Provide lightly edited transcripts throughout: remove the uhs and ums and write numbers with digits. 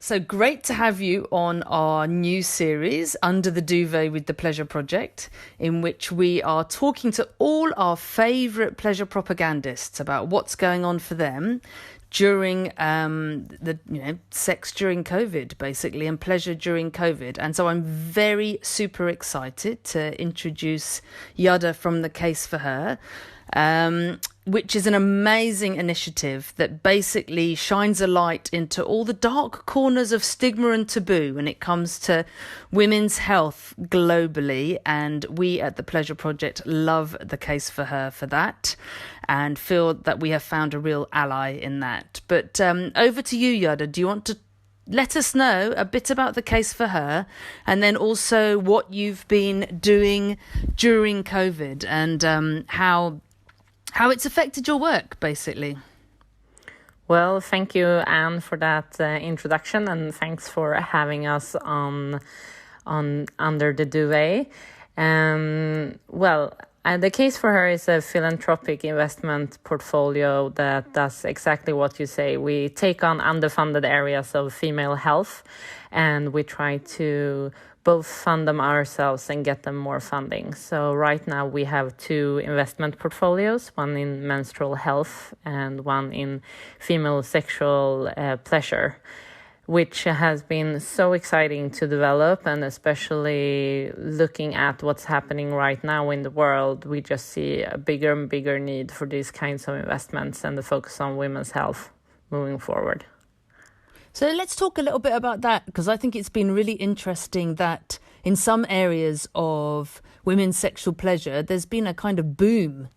So great to have you on our new series, Under the Duvet with the Pleasure Project, in which we are talking to all our favourite pleasure propagandists about what's going on for them during sex during COVID, basically, and pleasure during COVID. And so I'm very super excited to introduce Gerda from The Case for Her, which is an amazing initiative that basically shines a light into all the dark corners of stigma and taboo when it comes to women's health globally. And we at the Pleasure Project love The Case for Her for that and feel that we have found a real ally in that. But over to you, Gerda. Do you want to let us know a bit about The Case for Her, and then also what you've been doing during COVID and how it's affected your work, basically? Well, thank you, Anne, for that introduction, and thanks for having us on Under the Duvet. The Case for Her is a philanthropic investment portfolio that does exactly what you say. We take on underfunded areas of female health, and we try to both fund them ourselves and get them more funding. So right now we have 2 investment portfolios, one in menstrual health and one in female sexual pleasure, which has been so exciting to develop, and especially looking at what's happening right now in the world, we just see a bigger and bigger need for these kinds of investments and the focus on women's health moving forward. So let's talk a little bit about that, because I think it's been really interesting that in some areas of women's sexual pleasure, there's been a kind of boom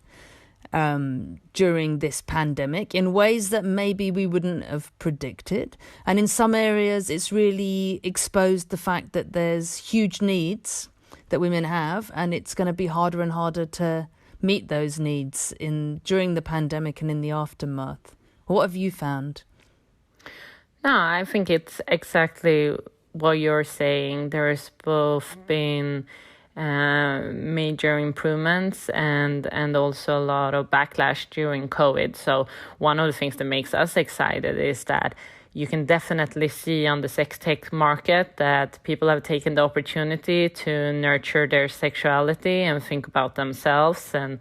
during this pandemic in ways that maybe we wouldn't have predicted. And in some areas, it's really exposed the fact that there's huge needs that women have, and it's going to be harder and harder to meet those needs during the pandemic and in the aftermath. What have you found? No, I think it's exactly what you're saying. There's both been major improvements and also a lot of backlash during COVID. So one of the things that makes us excited is that you can definitely see on the sex tech market that people have taken the opportunity to nurture their sexuality and think about themselves. And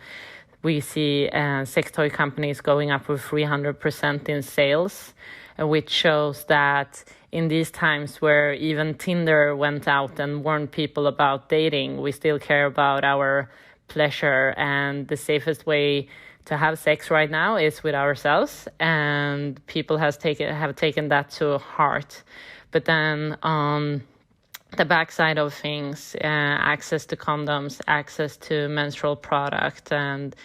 we see sex toy companies going up with 300% in sales, which shows that in these times where even Tinder went out and warned people about dating, we still care about our pleasure, and the safest way to have sex right now is with ourselves, and people have taken that to heart. But then on the backside of things, access to condoms, access to menstrual product and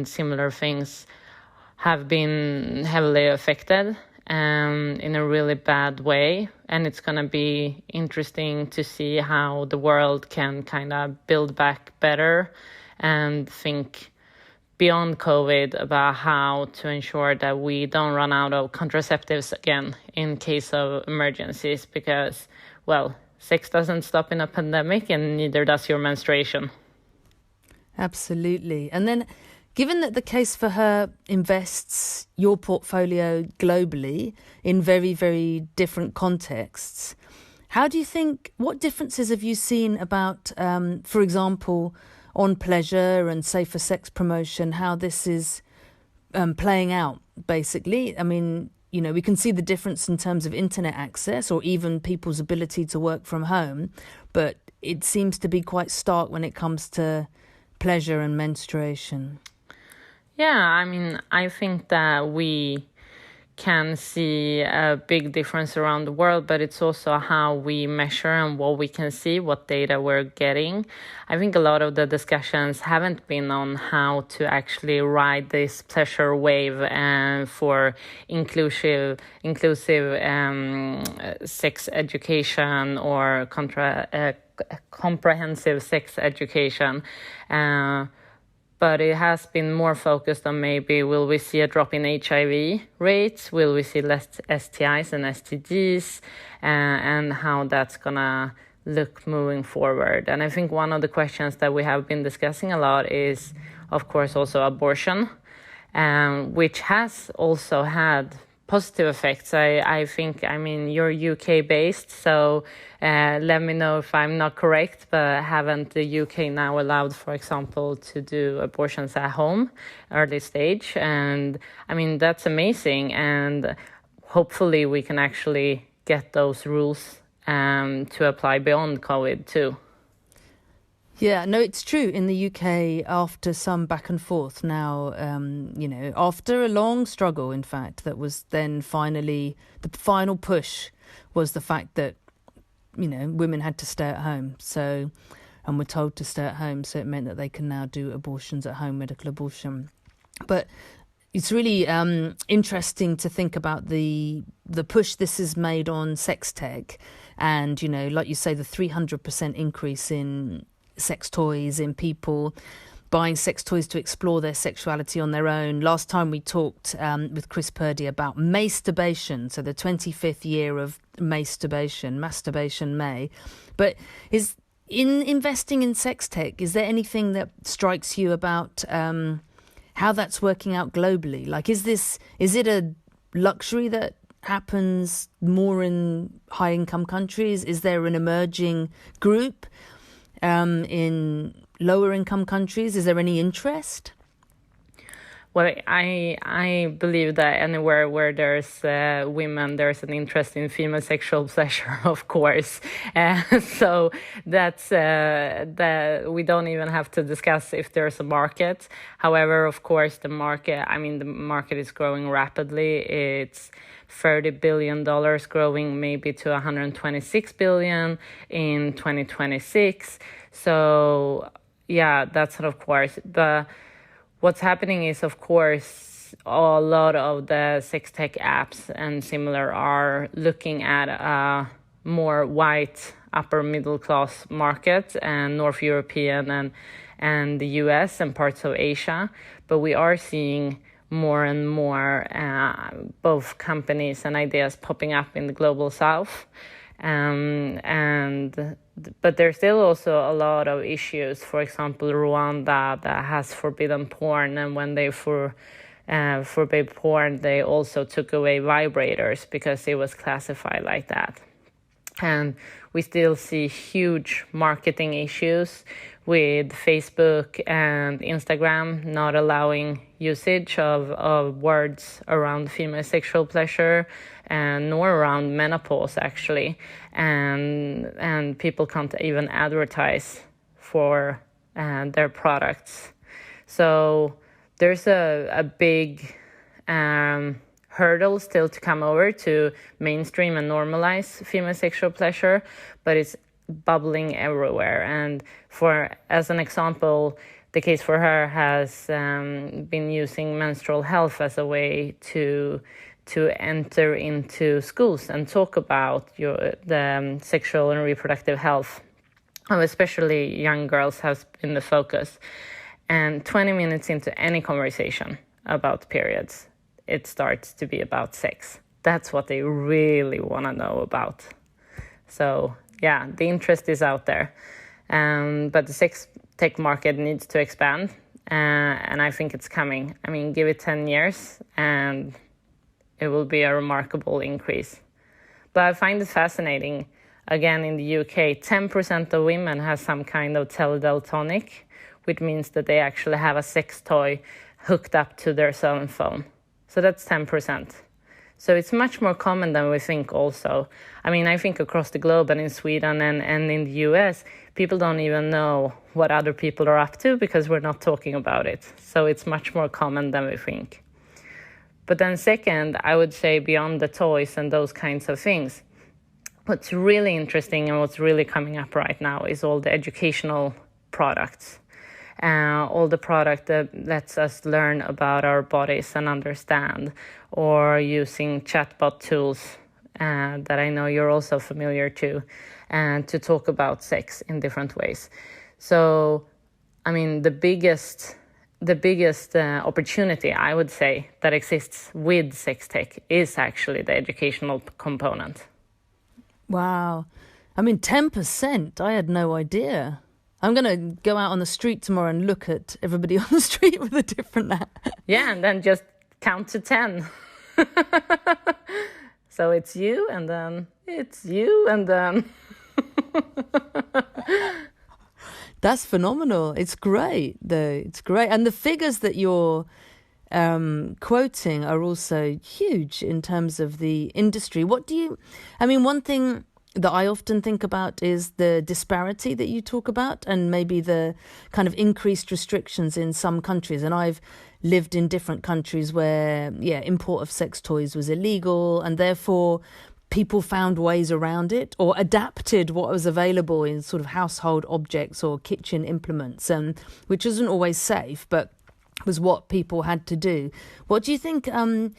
similar things have been heavily affected in a really bad way. And it's going to be interesting to see how the world can kind of build back better and think beyond COVID about how to ensure that we don't run out of contraceptives again in case of emergencies, because, well, sex doesn't stop in a pandemic and neither does your menstruation. Absolutely. And then, given that The Case for Her invests your portfolio globally in very, very different contexts, how do you think, what differences have you seen about, for example, on pleasure and safer sex promotion, how this is playing out, basically? I mean, you know, we can see the difference in terms of internet access or even people's ability to work from home, but it seems to be quite stark when it comes to pleasure and menstruation. Yeah, I mean, I think that we can see a big difference around the world, but it's also how we measure and what we can see, what data we're getting. I think a lot of the discussions haven't been on how to actually ride this pleasure wave and for inclusive sex education or comprehensive sex education. But it has been more focused on maybe, will we see a drop in HIV rates? Will we see less STIs and STDs? And how that's going to look moving forward. And I think one of the questions that we have been discussing a lot is, of course, also abortion, which has also had positive effects. I think, I mean, you're UK based, so let me know if I'm not correct, but haven't the UK now allowed, for example, to do abortions at home, early stage? And I mean, that's amazing. And hopefully we can actually get those rules to apply beyond COVID too. Yeah, no, it's true. In the UK, after some back and forth now, after a long struggle, in fact, that was then finally, the final push was the fact that, women had to stay at home. So, and were told to stay at home. So it meant that they can now do abortions at home, medical abortion. But it's really interesting to think about the push this has made on sex tech. And, like you say, the 300% increase in sex toys, in people buying sex toys to explore their sexuality on their own. Last time we talked with Chris Purdy about masturbation, so the 25th year of masturbation May. But is in investing in sex tech, is there anything that strikes you about how that's working out globally? Like, is it a luxury that happens more in high income countries? Is there an emerging group in lower income countries? Is there any interest? Well, I believe that anywhere where there's women, there's an interest in female sexual pleasure, of course. So that's that we don't even have to discuss if there's a market. However, of course, the market is growing rapidly. It's $30 billion growing maybe to $126 billion in 2026. So yeah, that's of course. But what's happening is, of course, a lot of the sex tech apps and similar are looking at a more white upper middle class market and North European and the US and parts of Asia. But we are seeing more and more both companies and ideas popping up in the global south. But there's still also a lot of issues. For example, Rwanda that has forbidden porn, and when they forbade porn, they also took away vibrators because it was classified like that. And we still see huge marketing issues with Facebook and Instagram not allowing usage of words around female sexual pleasure and nor around menopause, actually. And people can't even advertise for their products. So there's a big hurdle still to come over to mainstream and normalize female sexual pleasure, but it's bubbling everywhere. And as an example, the case for her has been using menstrual health as a way to enter into schools and talk about the sexual and reproductive health of especially young girls has been the focus. And 20 minutes into any conversation about periods, it starts to be about sex. That's what they really want to know about. So yeah, the interest is out there. But the sex tech market needs to expand. And I think it's coming. I mean, give it 10 years and it will be a remarkable increase. But I find it fascinating. Again, in the UK, 10% of women have some kind of teledaltonic, which means that they actually have a sex toy hooked up to their cell phone. So that's 10%. So it's much more common than we think also. I mean, I think across the globe and in Sweden and in the US, people don't even know what other people are up to because we're not talking about it. So it's much more common than we think. But then second, I would say beyond the toys and those kinds of things, what's really interesting and what's really coming up right now is all the educational products. All the product that lets us learn about our bodies and understand, or using chatbot tools that I know you're also familiar to, and to talk about sex in different ways. So, I mean, the biggest opportunity, I would say, that exists with sex tech is actually the educational component. Wow. I mean, 10%, I had no idea. I'm going to go out on the street tomorrow and look at everybody on the street with a different hat. Yeah, and then just count to 10. So it's you, and then it's you, and then... That's phenomenal. It's great, though. It's great. And the figures that you're quoting are also huge in terms of the industry. One thing that I often think about is the disparity that you talk about, and maybe the kind of increased restrictions in some countries. And I've lived in different countries where, import of sex toys was illegal, and therefore people found ways around it or adapted what was available in sort of household objects or kitchen implements, which isn't always safe, but was what people had to do. What do you think, where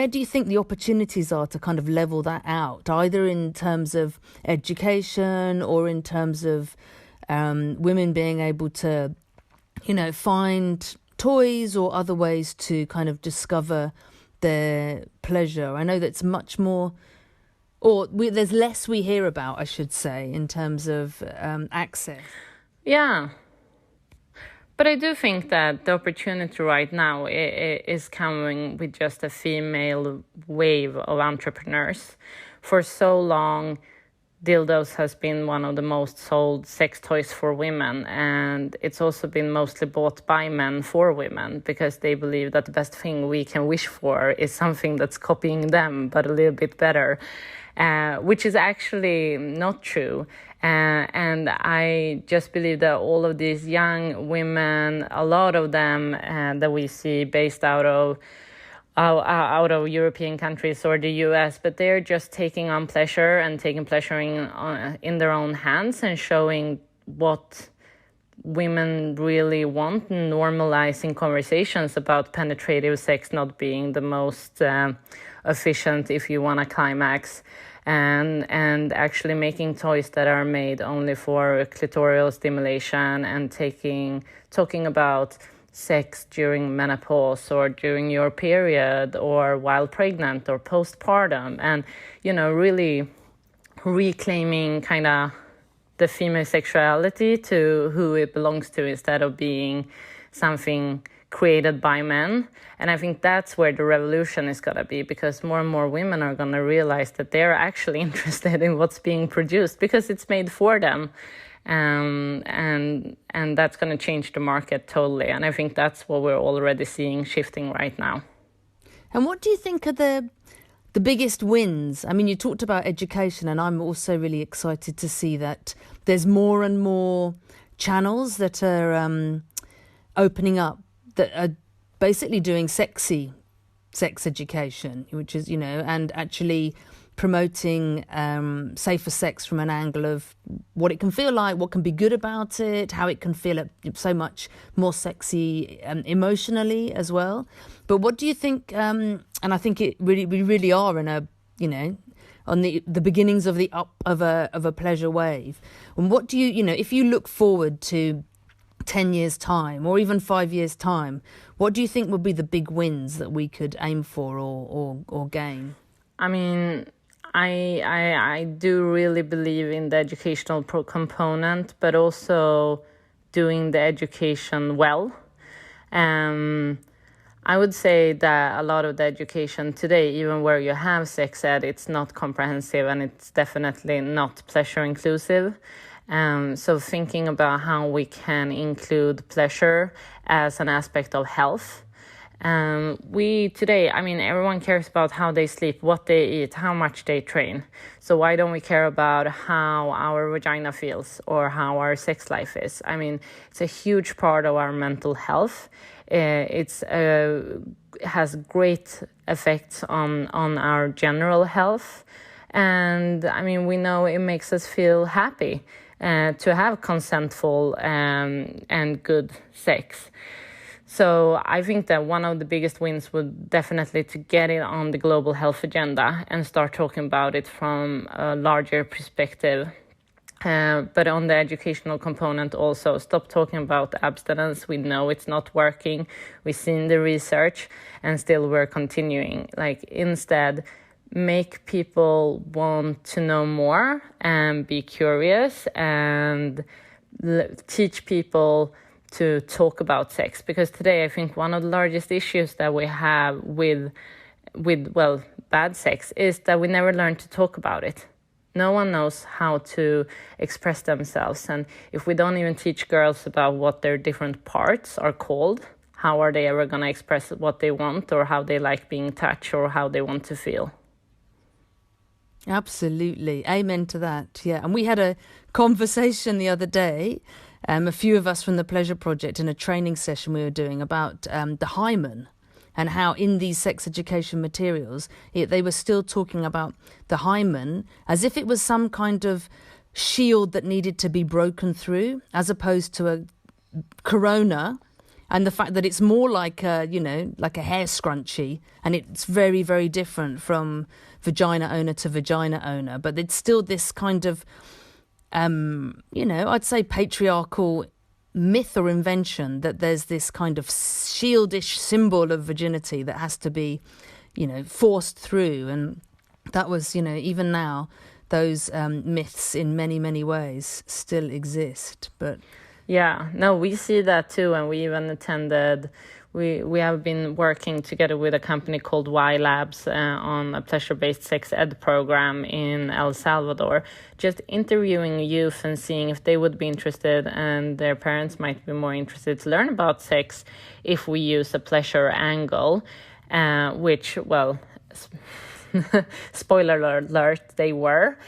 do you think the opportunities are to kind of level that out, either in terms of education or in terms of women being able to, find toys or other ways to kind of discover their pleasure? I know that's much more, there's less we hear about, I should say, in terms of access. Yeah. But I do think that the opportunity right now is coming with just a female wave of entrepreneurs. For so long, dildos has been one of the most sold sex toys for women, and it's also been mostly bought by men for women because they believe that the best thing we can wish for is something that's copying them but a little bit better, which is actually not true. And I just believe that all of these young women, a lot of them that we see based out of European countries or the US, but they're just taking on pleasure and taking pleasure in their own hands and showing what women really want, and normalizing conversations about penetrative sex not being the most efficient if you want a climax, and actually making toys that are made only for clitoral stimulation, and talking about sex during menopause or during your period or while pregnant or postpartum, and really reclaiming kind of the female sexuality to who it belongs to, instead of being something created by men. And I think that's where the revolution is going to be, because more and more women are going to realize that they're actually interested in what's being produced because it's made for them. And that's going to change the market totally. And I think that's what we're already seeing shifting right now. And what do you think are the biggest wins? I mean, you talked about education, and I'm also really excited to see that there's more and more channels that are opening up that are basically doing sex education, which is, and actually promoting safer sex from an angle of what it can feel like, what can be good about it, how it can feel so much more sexy emotionally as well. But what do you think? And I think we really are in a, on the beginnings of of a pleasure wave. And what do you, if you look forward to 10 years time or even 5 years time, what do you think would be the big wins that we could aim for or gain? I mean, I do really believe in the educational component, but also doing the education well. I would say that a lot of the education today, even where you have sex ed, it's not comprehensive and it's definitely not pleasure inclusive. So thinking about how we can include pleasure as an aspect of health. Everyone cares about how they sleep, what they eat, how much they train. So why don't we care about how our vagina feels or how our sex life is? I mean, it's a huge part of our mental health. It has great effects on our general health. And I mean, we know it makes us feel happy to have consentful and good sex. So I think that one of the biggest wins would definitely to get it on the global health agenda and start talking about it from a larger perspective. But on the educational component also, stop talking about abstinence. We know it's not working. We've seen the research and still we're continuing. Instead, make people want to know more and be curious and teach people to talk about sex, because today I think one of the largest issues that we have with bad sex is that we never learn to talk about it. No one knows how to express themselves, and if we don't even teach girls about what their different parts are called, how are they ever going to express what they want, or how they like being touched, or how they want to feel? Absolutely. Amen to that. Yeah. And we had a conversation the other day, a few of us from the Pleasure Project, in a training session we were doing about the hymen, and how in these sex education materials, they were still talking about the hymen as if it was some kind of shield that needed to be broken through, as opposed to a corona. And the fact that it's more like a hair scrunchie, and it's very, very different from vagina owner to vagina owner. But it's still this kind of, I'd say patriarchal myth or invention that there's this kind of shieldish symbol of virginity that has to be, forced through. And that was, even now, those myths in many, many ways still exist. But yeah, no, we see that too, and we even attended. We have been working together with a company called Y Labs on a pleasure-based sex ed program in El Salvador, just interviewing youth and seeing if they would be interested, and their parents might be more interested to learn about sex if we use a pleasure angle, which, well, spoiler alert, they were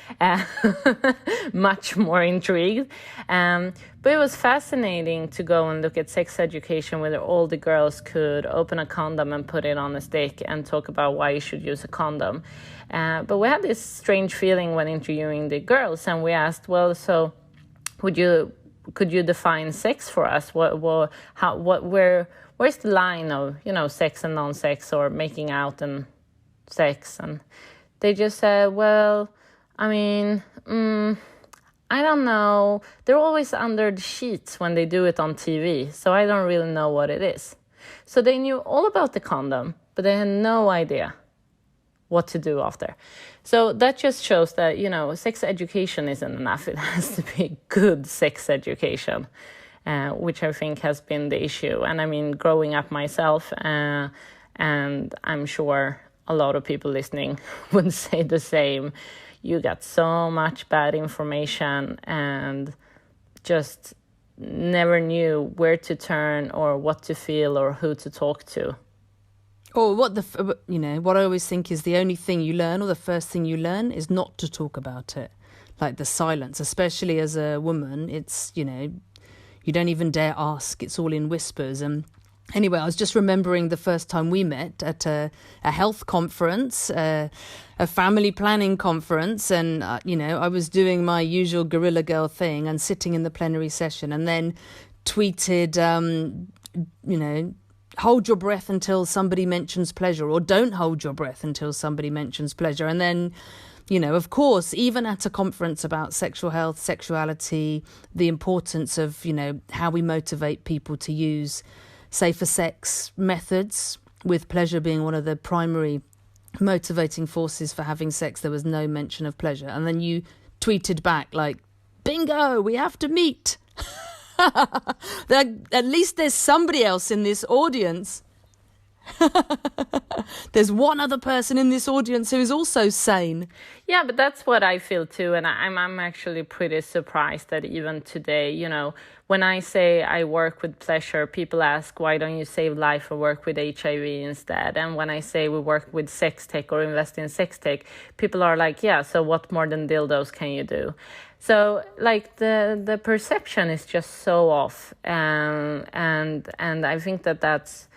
much more intrigued. But it was fascinating to go and look at sex education where all the girls could open a condom and put it on a stick and talk about why you should use a condom. But we had this strange feeling when interviewing the girls, and we asked, well, so could you define sex for us? Where's the line of, sex and non-sex, or making out and sex? And they just said, well, I don't know. They're always under the sheets when they do it on TV, so I don't really know what it is. So they knew all about the condom, but they had no idea what to do after. So that just shows that, sex education isn't enough. It has to be good sex education, which I think has been the issue. And growing up myself, and I'm sure a lot of people listening would say the same. You got so much bad information and just never knew where to turn or what to feel or who to talk to. Or what I always think is the only thing you learn, or the first thing you learn, is not to talk about it. Like the silence, especially as a woman, it's, you don't even dare ask. It's all in whispers. And anyway, I was just remembering the first time we met at a health conference, a family planning conference, and, I was doing my usual guerrilla girl thing and sitting in the plenary session, and then tweeted, hold your breath until somebody mentions pleasure, or don't hold your breath until somebody mentions pleasure. And then, of course, even at a conference about sexual health, sexuality, the importance of, how we motivate people to use safer sex methods, with pleasure being one of the primary motivating forces for having sex, there was no mention of pleasure. And then you tweeted back like, bingo, we have to meet. At least there's somebody else in this audience. There's one other person in this audience who is also sane. Yeah, but that's what I feel too. And I'm actually pretty surprised that even today, when I say I work with pleasure, people ask, why don't you save life or work with HIV instead? And when I say we work with sex tech or invest in sex tech, people are like, yeah, so what more than dildos can you do? So like the perception is just so off. And I think that's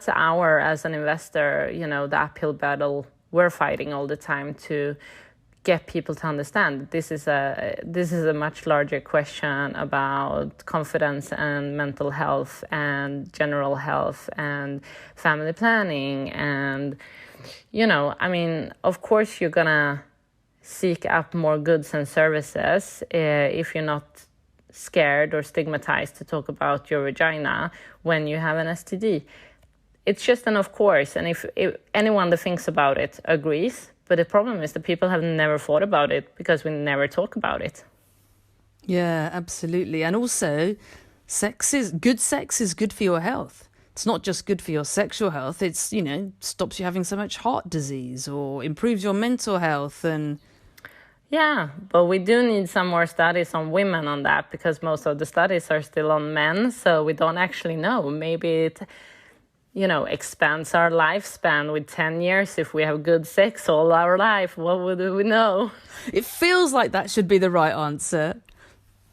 our, as an investor, the uphill battle we're fighting all the time to get people to understand that this is a much larger question about confidence and mental health and general health and family planning. And, of course you're gonna seek out more goods and services if you're not scared or stigmatized to talk about your vagina when you have an STD. It's just an of course, and if anyone that thinks about it agrees, but the problem is that people have never thought about it because we never talk about it. Yeah, absolutely. And also, Sex is good for your health. It's not just good for your sexual health. It's, stops you having so much heart disease or improves your mental health. And Yeah, but we do need some more studies on women on that, because most of the studies are still on men, so we don't actually know. Maybe it, expands our lifespan with 10 years if we have good sex all our life. What would we know? it feels like that should be the right answer,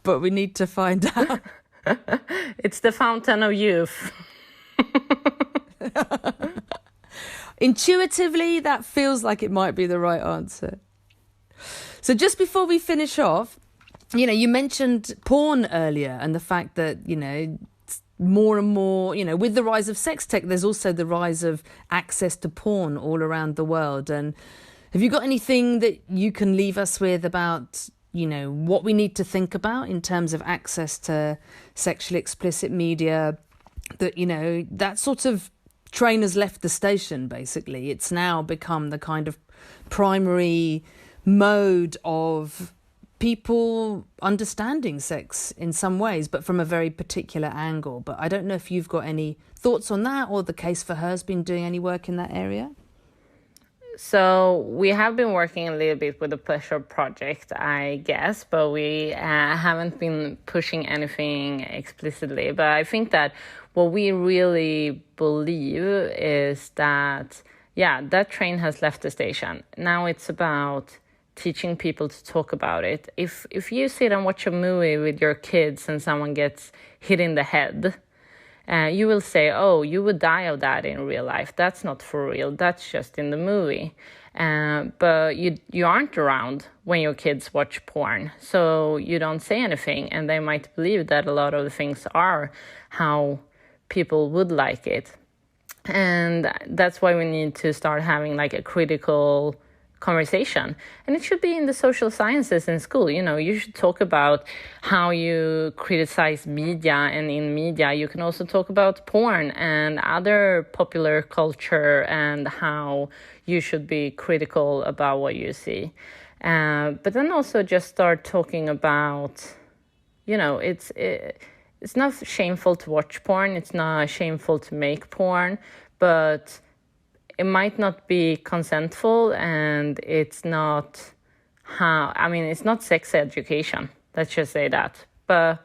but we need to find out. It's the fountain of youth. Intuitively, that feels like it might be the right answer. So just before we finish off, you mentioned porn earlier and the fact that, more and more, with the rise of sex tech, there's also the rise of access to porn all around the world. And have you got anything that you can leave us with about, what we need to think about in terms of access to sexually explicit media? That, that sort of train has left the station, basically. It's now become the kind of primary mode of people understanding sex in some ways, but from a very particular angle. But I don't know if you've got any thoughts on that, or the Case for Her's been doing any work in that area. So we have been working a little bit with the Pleasure Project, I guess, but we haven't been pushing anything explicitly. But I think that what we really believe is that, that train has left the station. Now it's about teaching people to talk about it. If you sit and watch a movie with your kids and someone gets hit in the head, you will say, oh, you would die of that in real life. That's not for real. That's just in the movie. But you aren't around when your kids watch porn, so you don't say anything, and they might believe that a lot of the things are how people would like it. And that's why we need to start having like a critical conversation. And it should be in the social sciences in school. You should talk about how you criticize media, and in media you can also talk about porn and other popular culture and how you should be critical about what you see. But then also just start talking about, it's not shameful to watch porn, it's not shameful to make porn, but it might not be consentful, and it's not it's not sex education. Let's just say that. But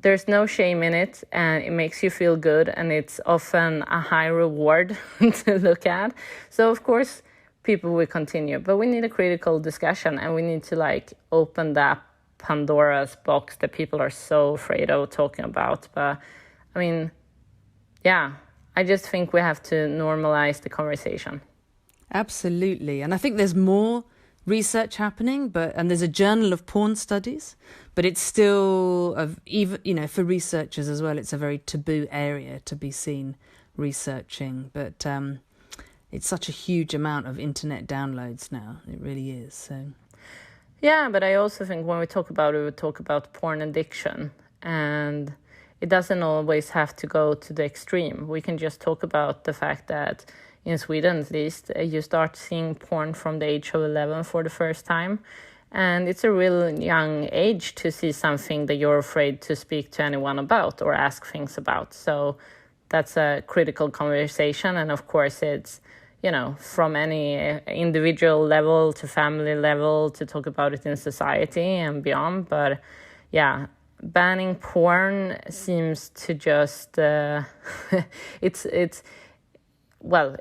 there's no shame in it, and it makes you feel good, and it's often a high reward to look at. So of course, people will continue, but we need a critical discussion, and we need to open that Pandora's box that people are so afraid of talking about. But I just think we have to normalize the conversation. Absolutely. And I think there's more research happening, and there's a journal of porn studies, but it's still, for researchers as well, it's a very taboo area to be seen researching. But it's such a huge amount of internet downloads now. It really is. So. Yeah, but I also think when we talk about it, we talk about porn addiction, and it doesn't always have to go to the extreme. We can just talk about the fact that in Sweden, at least, you start seeing porn from the age of 11 for the first time. And it's a real young age to see something that you're afraid to speak to anyone about or ask things about. So that's a critical conversation. And of course, it's, from any individual level to family level to talk about it in society and beyond. But banning porn seems to just it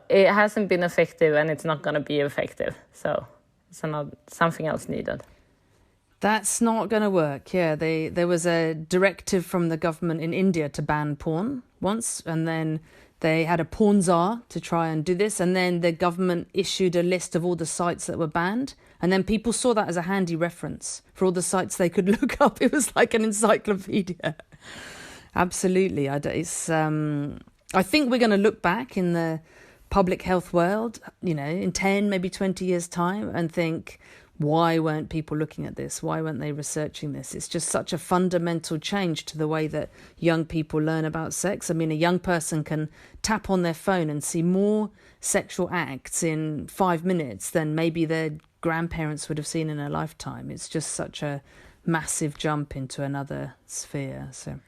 hasn't been effective, and it's not going to be effective, so it's something else needed. That's not going to work. There was a directive from the government in India to ban porn once, and then they had a porn czar to try and do this, and then the government issued a list of all the sites that were banned. And then people saw that as a handy reference for all the sites they could look up. It was like an encyclopedia. Absolutely. I think we're going to look back in the public health world, in 10, maybe 20 years' time, and think, why weren't people looking at this? Why weren't they researching this? It's just such a fundamental change to the way that young people learn about sex. A young person can tap on their phone and see more sexual acts in 5 minutes than maybe their grandparents would have seen in a lifetime. It's just such a massive jump into another sphere. So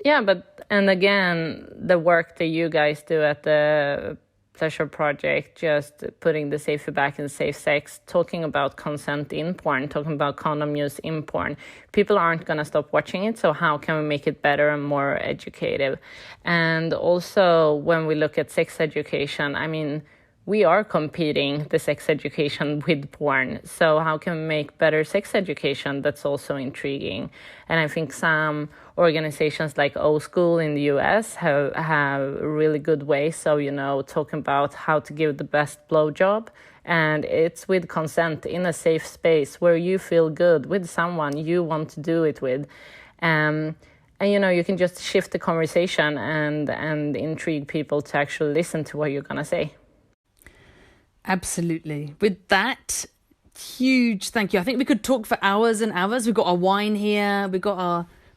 Yeah, but and again, the work that you guys do at the Pleasure Project, just putting the safety back in safe sex, talking about consent in porn, talking about condom use in porn. People aren't going to stop watching it, so how can we make it better and more educative? And also, when we look at sex education, I mean, we are competing the sex education with porn. So how can we make better sex education that's also intriguing? And I think some organizations like O School in the US have really good ways. So, talking about how to give the best blowjob. And it's with consent in a safe space where you feel good with someone you want to do it with. And you can just shift the conversation and intrigue people to actually listen to what you're going to say. Absolutely. With that, huge thank you. I think we could talk for hours and hours. We've got our wine here.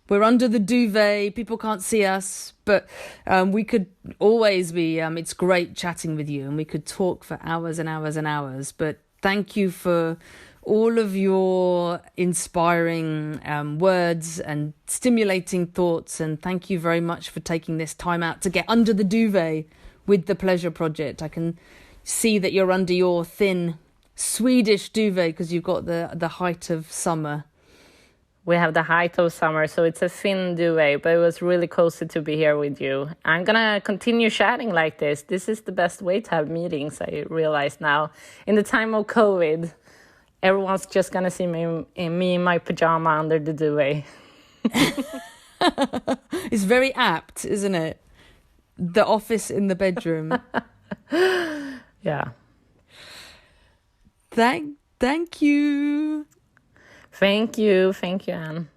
We're under the duvet. People can't see us, but we could always be. It's great chatting with you, and we could talk for hours and hours and hours. But thank you for all of your inspiring words and stimulating thoughts, and thank you very much for taking this time out to get under the duvet with the Pleasure Project. I can see that you're under your thin Swedish duvet because you've got the height of summer. We have the height of summer, so it's a thin duvet, but it was really cozy to be here with you. I'm gonna continue chatting like this. This is the best way to have meetings, I realize now. In the time of COVID, everyone's just gonna see me in my pajama under the duvet. It's very apt, isn't it? The office in the bedroom. Yeah. Thank you. Thank you, Anne.